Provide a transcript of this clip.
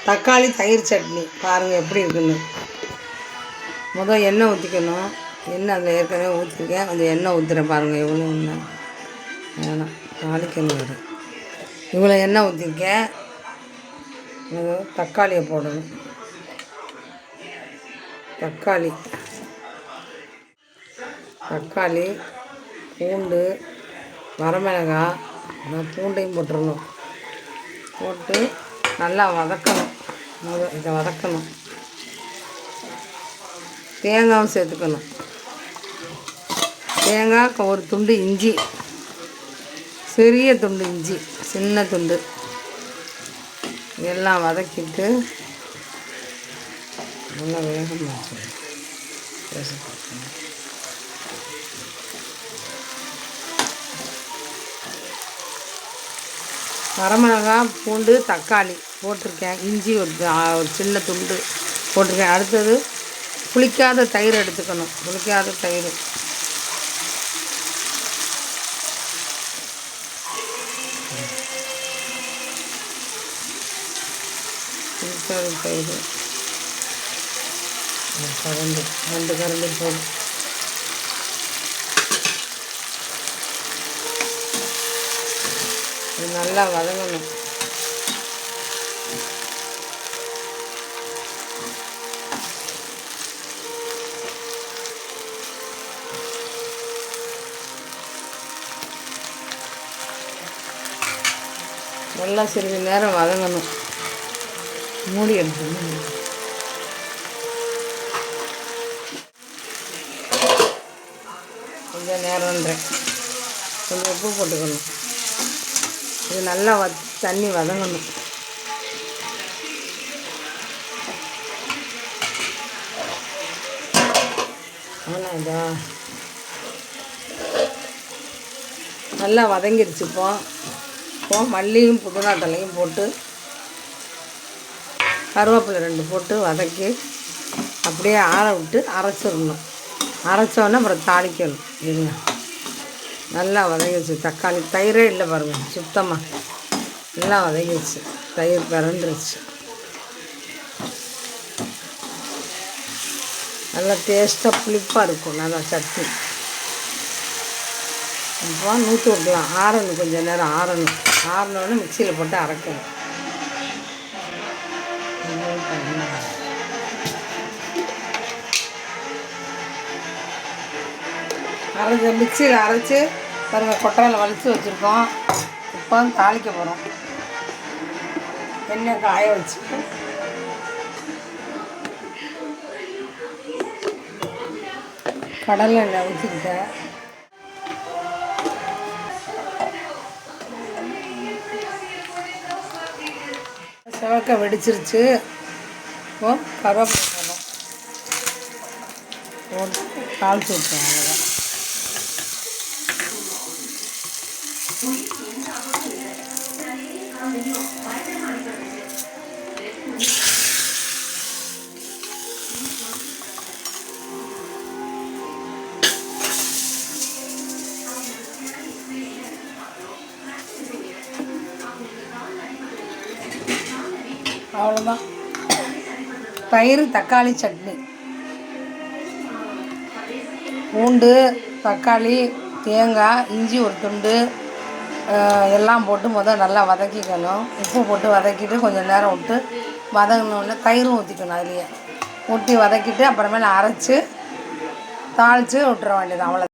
தக்காளி தயிர் சட்னி பாருங்கள் எப்படி இருக்குன்னு. முதல் எண்ணெய் ஊற்றிக்கணும். எண்ணெய் அதில் ஏற்கனவே ஊற்றிருக்கேன். கொஞ்சம் எண்ணெய் ஊற்றுறேன் பாருங்கள். எவ்வளோ எண்ணெய் வேணாம், தாளிக்கணும் வேறு. இவ்வளோ எண்ணெய் ஊற்றிருக்கேன். தக்காளியை போடணும். தக்காளி பூண்டு வரமிளகாய், பூண்டையும் போட்டுடணும். போட்டு நல்லா வதக்கணும். இதை வதக்கணும். தேங்காயும் சேர்த்துக்கணும். தேங்காய், ஒரு துண்டு இஞ்சி, சிறிய துண்டு இஞ்சி, சின்ன துண்டு, எல்லாம் வதக்கிட்டு நல்லா வேகமாக வரமிளகாய், பூண்டு, தக்காளி போட்டிருக்கேன். இஞ்சி ஒரு சின்ன துண்டு போட்டிருக்கேன். அடுத்தது புளிக்காத தயிர் எடுத்துக்கணும். புளிக்காத தயிர் தயிர் ரெண்டு கரண்டி போடும். இது நல்லா வதங்கணும். நல்லா சிறிது நேரம் வதங்கணும். மூடி எடுத்துக்கணும். கொஞ்சம் நேரம்ன்றேன். கொஞ்சம் உப்பு போட்டுக்கணும். இது நல்லா தண்ணி வதங்கணும். ஆனால் இதா நல்லா வதங்கிடுச்சு. இப்போ மல்லியும் புதினா தலையும் போட்டு கருவேப்பிலை 2 போட்டு வதக்கி அப்படியே ஆற விட்டு அரைச்சிடணும். அரைச்சோன்னே அப்புறம் தாளிக்கணும். இல்லைங்க, நல்லா வதங்கிடுச்சு. தக்காளி தயிரே இல்லை பாருங்கள், சுத்தமாக நல்லா வதங்கிடுச்சு. தயிர் பிறந்துருச்சு. நல்லா டேஸ்ட்டாக புளிப்பாக இருக்கும். நல்லா சட்னி. இப்போ நூற்றி விடலாம். ஆறணும், கொஞ்சம் நேரம் ஆறணும். ஆறினோடனே மிக்சியில் போட்டு அரைக்கணும். மிக்சியில் அரைச்சி பாருங்கள், கொட்டையில் வலித்து வச்சுருக்கோம். இப்போ தாளிக்க போகிறோம். எண்ணெய் காய வச்சு கடலை எண்ணெய் ஊற்றிக்கிட்டேன். செவக்க வெடிச்சிருச்சு. இப்போ கருவேப்பிலை போட்டு தாளிச்சு விட்டோம். அவ்வளோதான். தயிர் தக்காளி சட்னி. பூண்டு, தக்காளி, தேங்காய், இஞ்சி ஒரு துண்டு எல்லாம் போட்டு நல்லா வதக்கிக்கணும். உப்பு போட்டு வதக்கிட்டு கொஞ்சம் நேரம் விட்டு வதங்கினோடனே தயிரும் ஊற்றிக்கணும். அதுலேயே ஊற்றி வதக்கிட்டு அப்புறமேல அரைச்சி தாளித்து விட்டுற வேண்டியது. அவ்வளோ.